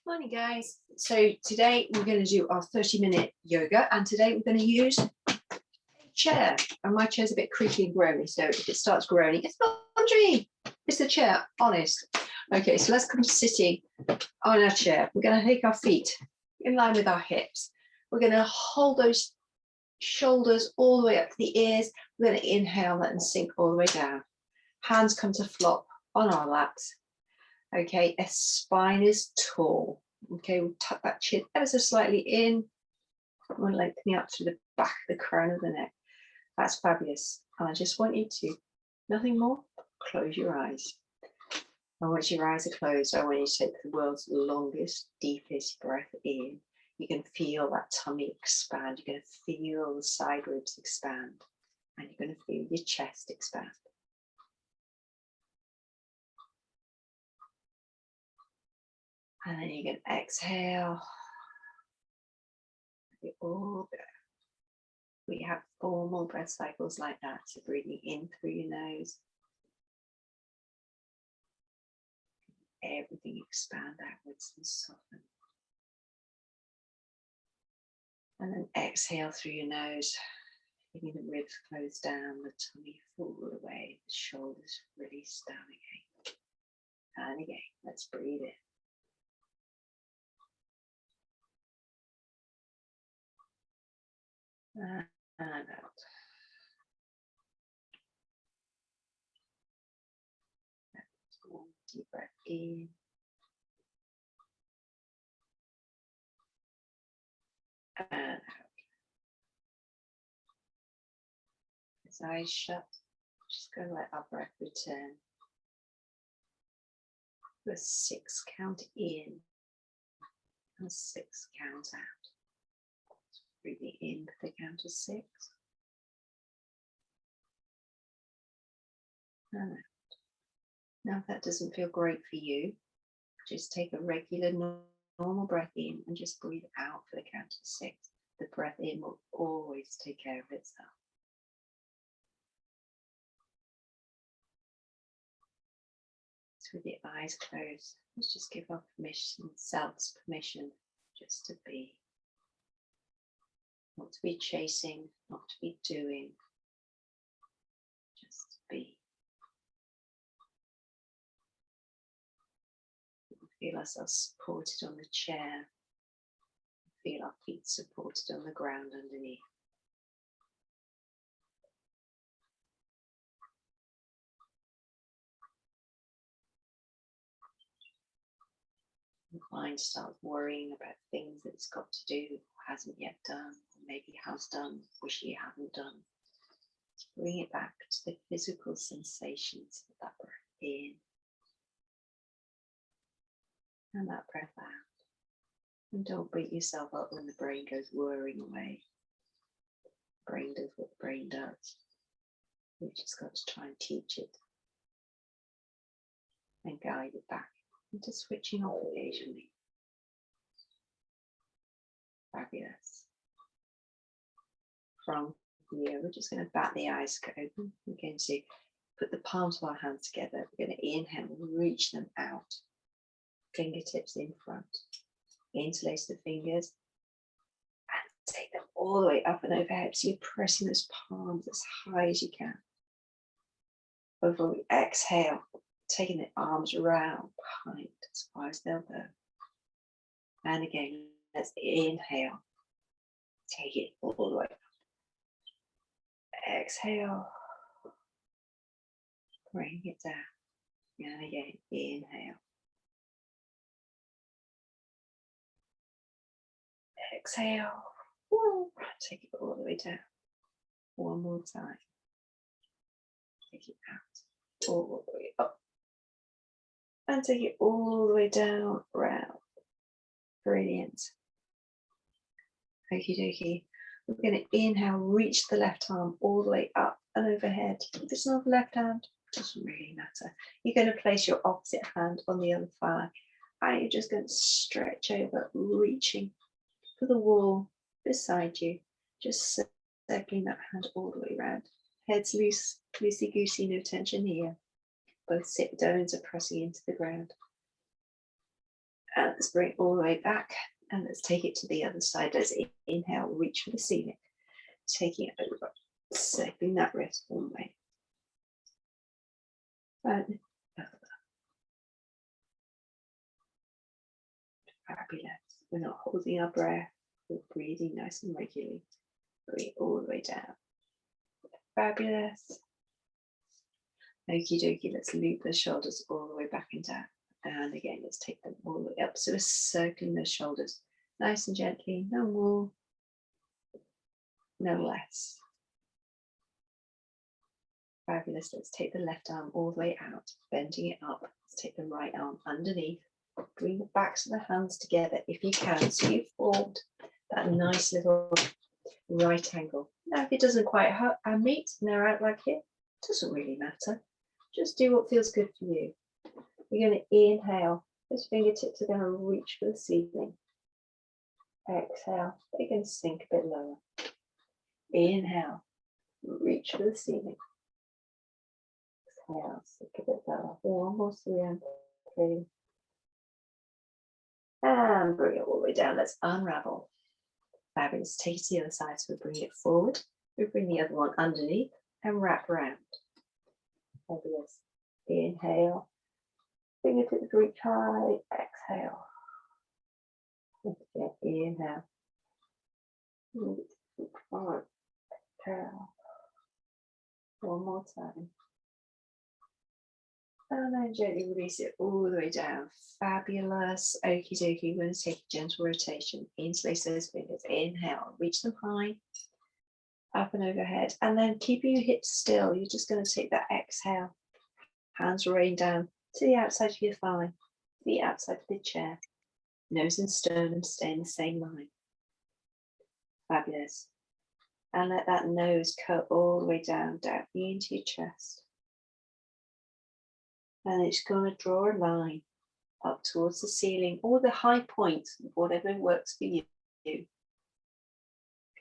Morning guys. So today we're going to do our 30-minute yoga, and today we're going to use a chair, and my chair's a bit creaky and groany, so if it starts groaning, it's not Andre, it's the chair, honest. Okay, so let's come to sitting on our chair. We're going to take our feet in line with our hips. We're going to hold those shoulders all the way up to the ears. We're going to inhale that and sink all the way down. Hands come to flop on our laps. Okay, a spine is tall. Okay, we'll tuck that chin ever so slightly in. We're lengthening up through the back, the crown of the neck. That's fabulous. And I just want you to, nothing more, close your eyes. And once your eyes are closed, I want you to take the world's longest, deepest breath in. You can feel that tummy expand. You're going to feel the side ribs expand. And you're going to feel your chest expand. And then you can exhale. We all go. We have formal breath cycles like that. So breathing in through your nose. Everything expand outwards and soften. And then exhale through your nose. Feeling the ribs close down, the tummy fall away, the shoulders release down again. And again, let's breathe in. And out. One deep breath in. And out. As eyes shut, just go let our breath return. Do a 6 count in and a 6 count out. Breathing in for the count of 6. And out. Now if that doesn't feel great for you, just take a regular normal breath in and just breathe out for the count of 6. The breath in will always take care of itself. So with your eyes closed, let's just give our selves permission just to be. Not to be chasing, not to be doing, just to be. Feel ourselves supported on the chair. Feel our feet supported on the ground underneath. The mind starts worrying about things that it's got to do, hasn't yet done, or maybe has done, wish you hadn't done. Just bring it back to the physical sensations of that breath in and that breath out. And don't beat yourself up when the brain goes whirring away. The brain does what the brain does. We've just got to try and teach it and guide it back into switching off occasionally. Fabulous. From here, we're just going to bat the eyes open. We're going to put the palms of our hands together. We're going to inhale, reach them out. Fingertips in front. Interlace the fingers and take them all the way up and overhead. So you're pressing those palms as high as you can. Before we exhale, taking the arms around behind as far as they'll go. And again, let's inhale. Take it all the way up. Exhale. Bring it down. And again, inhale. Exhale. Woo. Take it all the way down. One more time. Take it out. All the way up. And take it all the way down, round. Brilliant. Okie dokie. We're going to inhale, reach the left arm all the way up and overhead. If it's not the left hand, it doesn't really matter. You're going to place your opposite hand on the other thigh. And you're just going to stretch over, reaching for the wall beside you. Just circling that hand all the way around. Head's loose, loosey-goosey, no tension here. Both sit bones are pressing into the ground. And let's bring it all the way back. And let's take it to the other side. Let's inhale, reach for the ceiling. Taking it over, circling that wrist all the way. And fabulous. We're not holding our breath. We're breathing nice and regularly. Breathe all the way down. Fabulous. Okie dokie, let's loop the shoulders all the way back and down. And again, let's take them all the way up. So we're circling those shoulders nice and gently. No more, no less. Fabulous. Let's take the left arm all the way out, bending it up. Let's take the right arm underneath. Bring the backs of the hands together if you can. So you've formed that nice little right angle. Now, if it doesn't quite meet and they're out like here, it doesn't really matter. Just do what feels good for you. You're going to inhale. Those fingertips are going to reach for the ceiling. Exhale. They're going to sink a bit lower. Inhale. Reach for the ceiling. Exhale. Sink a bit lower. One more, 3. And bring it all the way down. Let's unravel. Fabulous. Take it to the other side. So we bring it forward. We bring the other one underneath and wrap around. Fabulous. Inhale. Fingertips reach high. Exhale. Again, inhale. Reach forward. Exhale. One more time. And then gently release it all the way down. Fabulous. Okie dokie. We're going to take a gentle rotation. Interlace those fingers. Inhale. Reach them high. Up and overhead. And then keeping your hips still. You're just going to take that exhale. Hands rain down to the outside of your thigh. The outside of the chair. Nose and sternum stay in the same line. Fabulous. And let that nose cut all the way down into your chest. And it's going to draw a line up towards the ceiling or the high point, whatever works for you. Give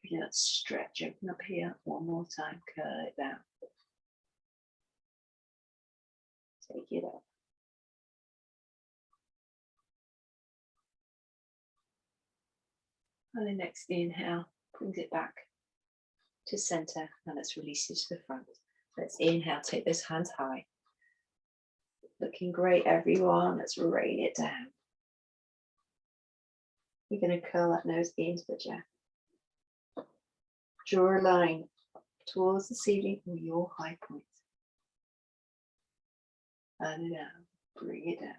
you that stretch, open up here one more time, curl it down. Take it up. And the next inhale brings it back to center, and let's release it to the front. Let's inhale, take those hands high. Looking great, everyone. Let's rain it down. You're going to curl that nose into the chair. Draw a line towards the ceiling or your high point. And down, bring it down.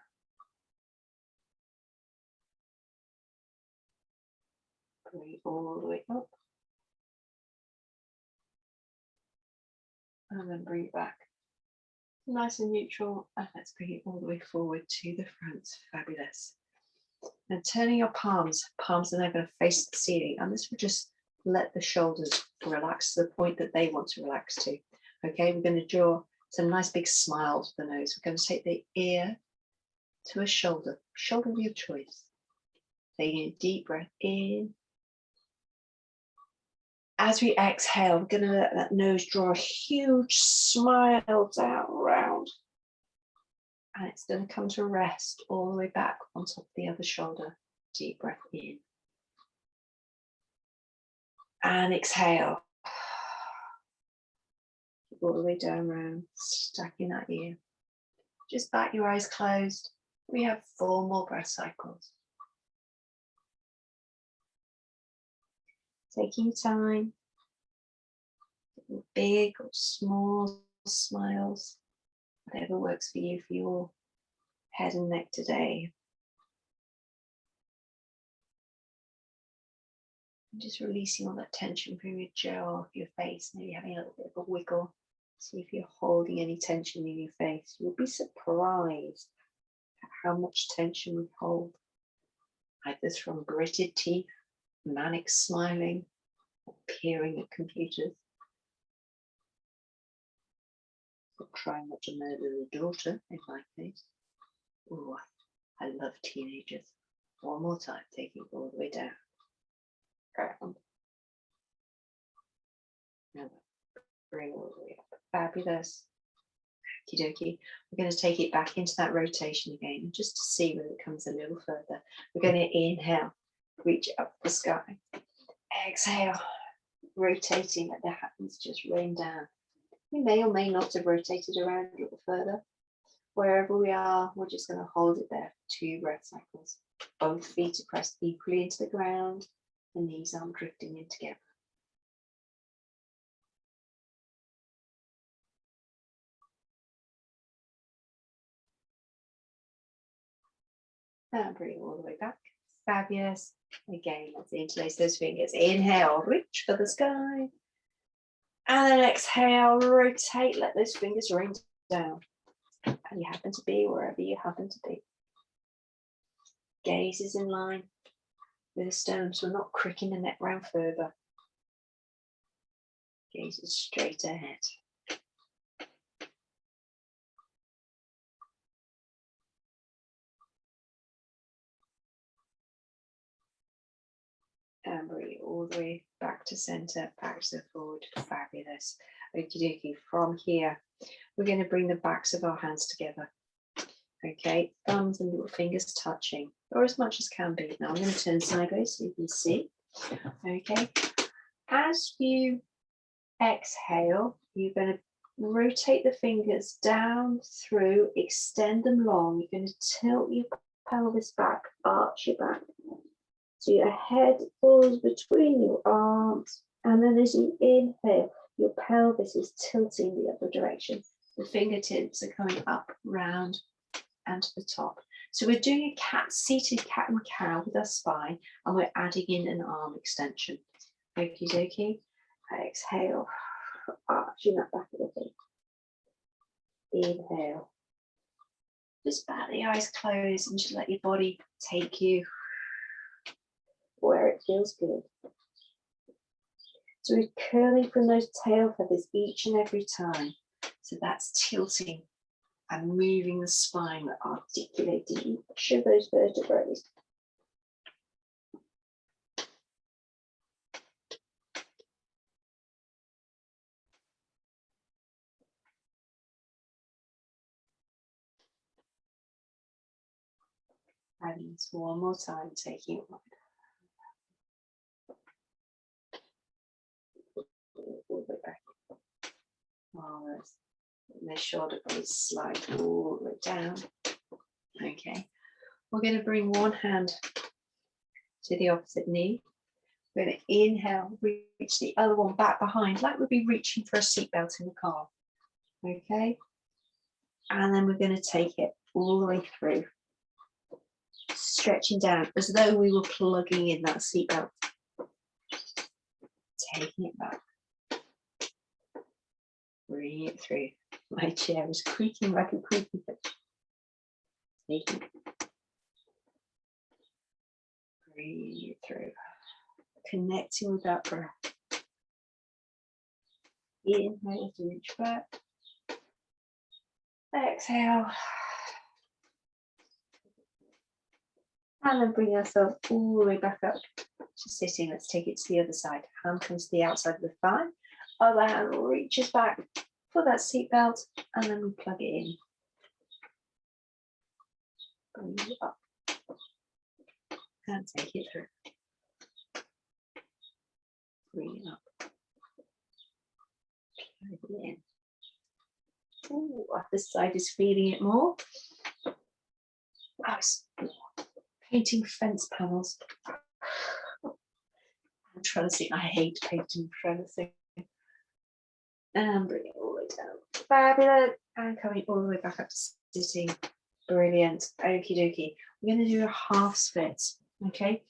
Bring it all the way up. And then bring it back. Nice and neutral, and let's bring it all the way forward to the front. Fabulous. And turning your palms are now going to face the ceiling, and this will just let the shoulders relax to the point that they want to relax to. Okay, we're going to draw some nice big smiles with the nose. We're going to take the ear to a shoulder of your choice. Taking a deep breath in. As we exhale, we're going to let that nose draw a huge smile down round. And it's going to come to rest all the way back on top of the other shoulder. Deep breath in. And exhale. All the way down round, stacking that ear. Just back your eyes closed. We have 4 more breath cycles. Taking your time. Big or small smiles. Whatever works for you for your head and neck today. And just releasing all that tension from your jaw, your face, maybe having a little bit of a wiggle. See if you're holding any tension in your face. You'll be surprised at how much tension we hold. Either from gritted teeth, manic smiling, or peering at computers. Or trying not to murder a daughter, in my case. Oh, I love teenagers. One more time, taking it all the way down. Ground. Now bring all the way up. Fabulous. Okie dokie. We're going to take it back into that rotation again, just to see whether it comes a little further. We're going to inhale, reach up the sky. Exhale, rotating, let the hands just rain down. We may or may not have rotated around a little further. Wherever we are, we're just going to hold it there for 2 breath cycles. Both feet are pressed equally into the ground. The knees aren't drifting in together. And bring it all the way back. Fabulous. Again, let's interlace those fingers. Inhale, reach for the sky. And then exhale, rotate, let those fingers rain down. And you happen to be wherever you happen to be. Gaze is in line with the sternum, so we're not cricking the neck round further. Gaze is straight ahead. And bring it all the way back to center, back to the forward. Fabulous. Okie dokie. From here, we're going to bring the backs of our hands together. Okay, thumbs and little fingers touching, or as much as can be. Now I'm going to turn sideways so you can see. Okay, as you exhale, you're going to rotate the fingers down through, extend them long. You're going to tilt your pelvis back, arch your back. So your head falls between your arms, and then as you inhale, your pelvis is tilting the other direction. The fingertips are coming up, round, and to the top. So we're doing a seated cat and cow with our spine, and we're adding in an arm extension. Okie dokie. Exhale, arching that back of the feet. Inhale. Just bat the eyes closed and just let your body take you where it feels good. So we're curling from those tail feathers each and every time. So that's tilting and moving the spine, articulating each of those vertebrae. And one more time, taking it wide. All the way back. Marvelous. And the shoulder blades slide all the way down. Okay. We're going to bring one hand to the opposite knee. We're going to inhale, reach the other one back behind, like we'd be reaching for a seatbelt in the car. Okay. And then we're going to take it all the way through, stretching down as though we were plugging in that seatbelt. Taking it back. Bring it through. My chair is creaking like a creaky fish. Taking it. Breathe through. Connecting with that breath. Inhale to reach back. Exhale. And then bring ourselves all the way back up to sitting. Let's take it to the other side. Hand comes to the outside of the thigh. Other hand reaches back for that seatbelt, and then we plug it in. Bring it up. And take it through. Bring it up. Plug it in. Ooh, this side is feeling it more. Painting fence panels. I'm trying to see. I hate painting fencing. And bring it all the way down. Fabulous. And coming all the way back up to sitting. Brilliant. Okie dokie. We're going to do a half split. Okay.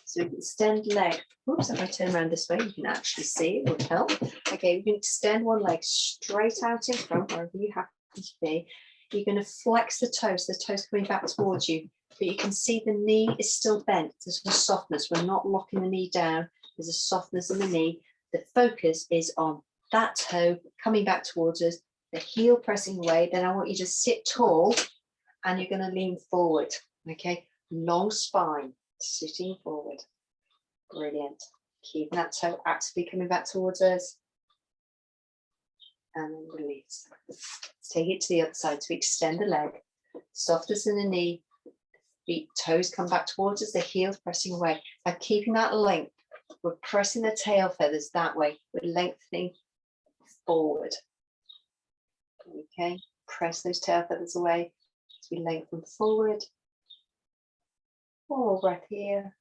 So we can extend leg. Oops, if I turn around this way, you can actually see it would help. Okay, we can extend one leg straight out in front, wherever you happen to be. You're going to flex the toes coming back towards you, but you can see the knee is still bent. There's a softness. We're not locking the knee down. There's a softness in the knee. The focus is on that toe coming back towards us, the heel pressing away. Then I want you to sit tall and you're going to lean forward. Okay, long spine, sitting forward. Brilliant. Keeping that toe actively coming back towards us. and then release. Let's take it to the other side. So we extend the leg, softest in the knee, feet, toes come back towards us, the heels pressing away. Now keeping that length, we're pressing the tail feathers that way. We're lengthening forward. Okay, press those tail feathers away as we lengthen forward. One more breath here.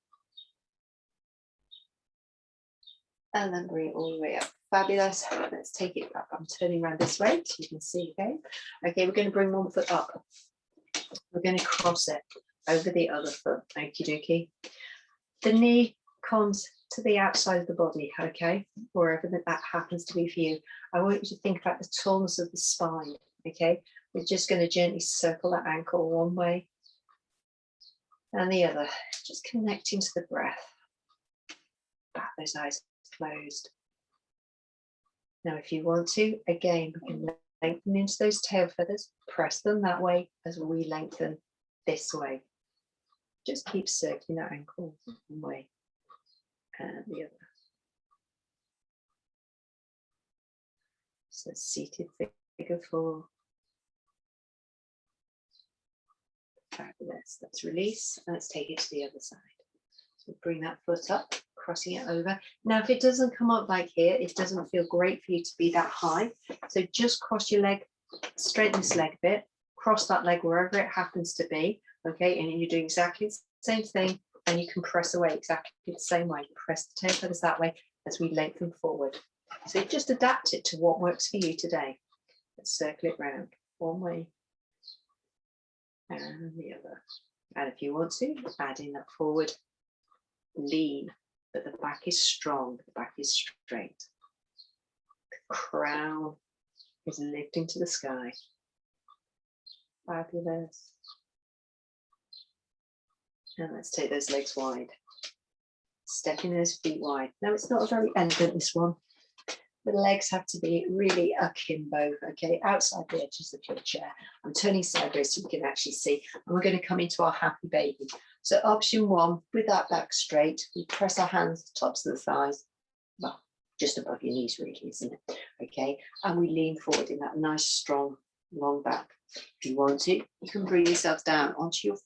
And then bring it all the way up. Fabulous. Let's take it back. I'm turning around this way so you can see again. Okay, we're going to bring one foot up. We're going to cross it over the other foot. Okie dokie. The knee comes to the outside of the body, okay? Wherever that happens to be for you. I want you to think about the tallness of the spine, okay? We're just going to gently circle that ankle one way and the other, just connecting to the breath. Back those eyes closed. Now, if you want to, again, we can lengthen into those tail feathers, press them that way as we lengthen this way. Just keep circling that ankle one way and the other. So seated figure four. Fabulous. Let's release and let's take it to the other side. So bring that foot up, crossing it over. Now, if it doesn't come up like here, it doesn't feel great for you to be that high. So just cross your leg, straighten this leg a bit, cross that leg wherever it happens to be. Okay, and you're doing exactly the same thing, and you can press away exactly the same way. Press the tail feathers that way as we lengthen forward. So just adapt it to what works for you today. Let's circle it round one way and the other. And if you want to, add in that forward lean, but the back is strong, the back is straight. The crown is lifting to the sky. Fabulous. And let's take those legs wide. Stepping those feet wide. Now, it's not very elegant, this one. The legs have to be really akimbo, okay, outside the edges of your chair. I'm turning sideways so you can actually see. And we're going to come into our happy baby. So option one, with that back straight, we press our hands to the tops of the thighs. Well, just above your knees, really, isn't it? Okay, and we lean forward in that nice, strong, long back. If you want to, you can bring yourself down onto your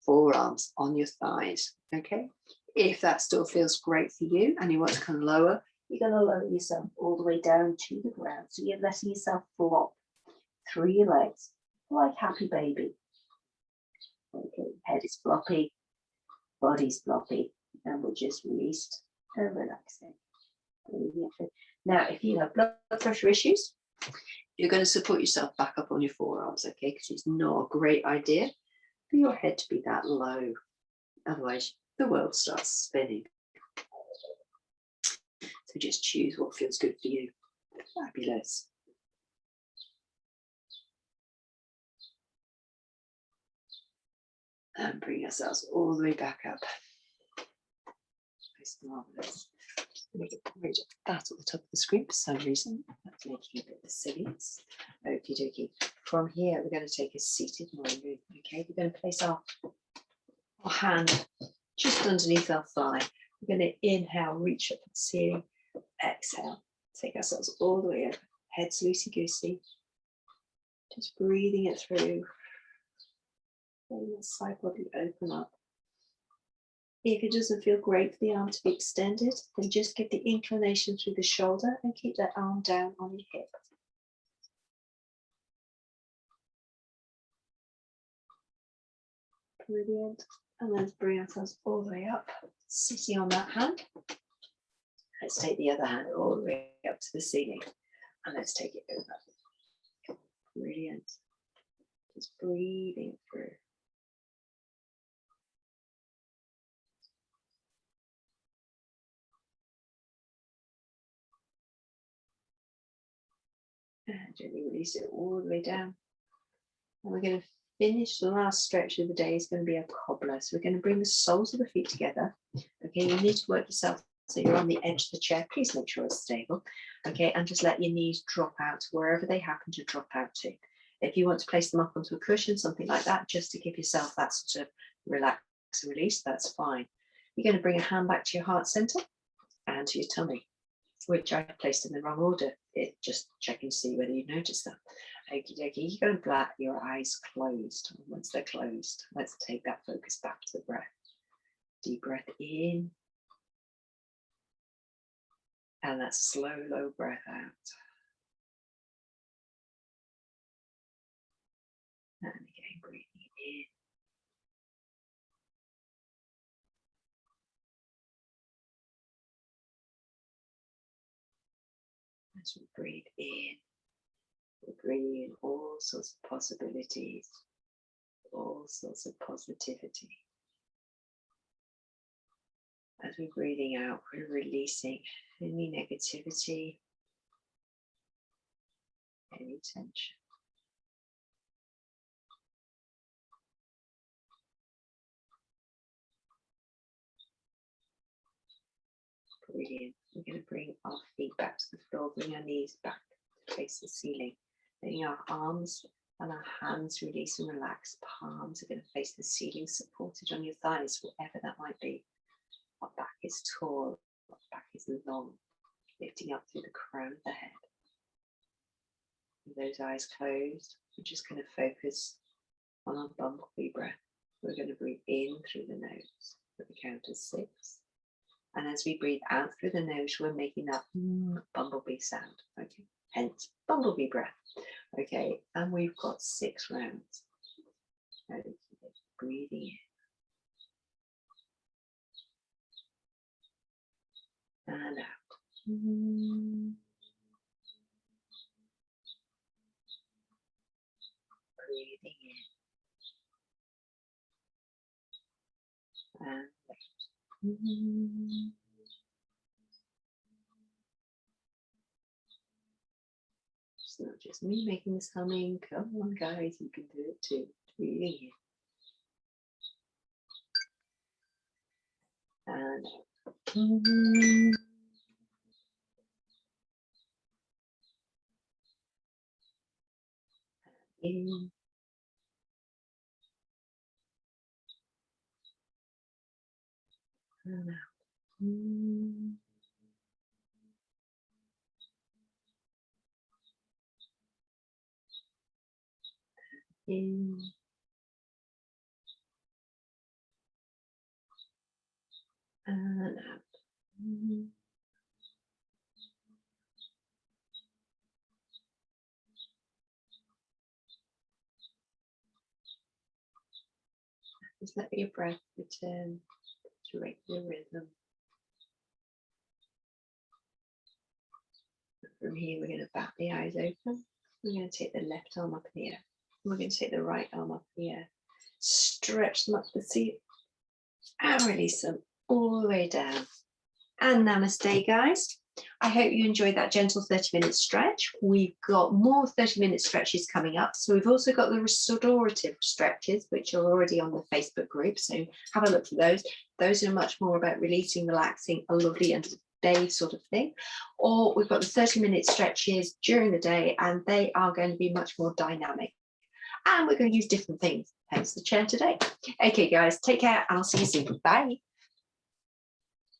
forearms, on your thighs, okay? If that still feels great for you and you want to come lower, you're going to lower yourself all the way down to the ground. So you're letting yourself flop through your legs like happy baby. Okay, head is floppy, body's floppy, and we're just released and relaxing. Now, if you have blood pressure issues, you're going to support yourself back up on your forearms, okay? Because it's not a great idea for your head to be that low. Otherwise, the world starts spinning. So just choose what feels good for you. Fabulous. And bring ourselves all the way back up. It's marvelous. Just going to get rid of that at the top of the screen for some reason. That's making a bit of silliness. Okie dokie. From here, we're going to take a seated morning move. Okay, we're going to place our hand just underneath our thigh. We're going to inhale, reach up to the ceiling. Exhale, take ourselves all the way up. Heads loosey-goosey. Just breathing it through. Letting the side body open up. If it doesn't feel great for the arm to be extended, then just give the inclination through the shoulder and keep that arm down on your hip. Brilliant. And let's bring ourselves all the way up, sitting on that hand. Let's take the other hand all the way up to the ceiling and let's take it over. Brilliant. Just breathing through. And gently release it all the way down. And we're going to finish the last stretch of the day. Is going to be a cobbler. So we're going to bring the soles of the feet together. Okay, you need to work yourself so you're on the edge of the chair. Please make sure it's stable. Okay, and just let your knees drop out wherever they happen to drop out to. If you want to place them up onto a cushion, something like that, just to give yourself that sort of relax and release, that's fine. You're going to bring a hand back to your heart center and to your tummy, which I placed in the wrong order. just checking to see whether you notice that. Okie dokie, you're going to black your eyes closed. Once they're closed, let's take that focus back to the breath. Deep breath in. And that slow, low breath out. And again, breathing in. As we breathe in, we bring in all sorts of possibilities, all sorts of positivity. As we're breathing out, we're releasing any negativity, any tension. Brilliant. We're going to bring our feet back to the floor, bring our knees back to face the ceiling. Letting our arms and our hands release and relax. Palms are going to face the ceiling, supported on your thighs, whatever that might be. Our back is tall, our back is long, lifting up through the crown of the head. With those eyes closed, we're just going to focus on our bumblebee breath. We're going to breathe in through the nose at the count of 6. And as we breathe out through the nose, we're making that bumblebee sound. Okay, hence bumblebee breath. Okay, and we've got 6 rounds. Okay, breathing in and out. Breathing in and out. It's not just me making this humming. Come on, guys, you can do it too. Breathing in and out. In and out. In and out. Just let your breath return to regular rhythm. From here, we're going to bat the eyes open. We're going to take the left arm up in the air. We're going to take the right arm up in the air. Stretch them up the seat and release them all the way down. And namaste, guys. I hope you enjoyed that gentle 30-minute stretch. We've got more 30-minute stretches coming up. So we've also got the restorative stretches, which are already on the Facebook group. So have a look for those. Those are much more about releasing, relaxing, a lovely end of the day sort of thing. Or we've got the 30-minute stretches during the day, and they are going to be much more dynamic. And we're going to use different things, hence the chair today. Okay, guys, take care, and I'll see you soon. Bye.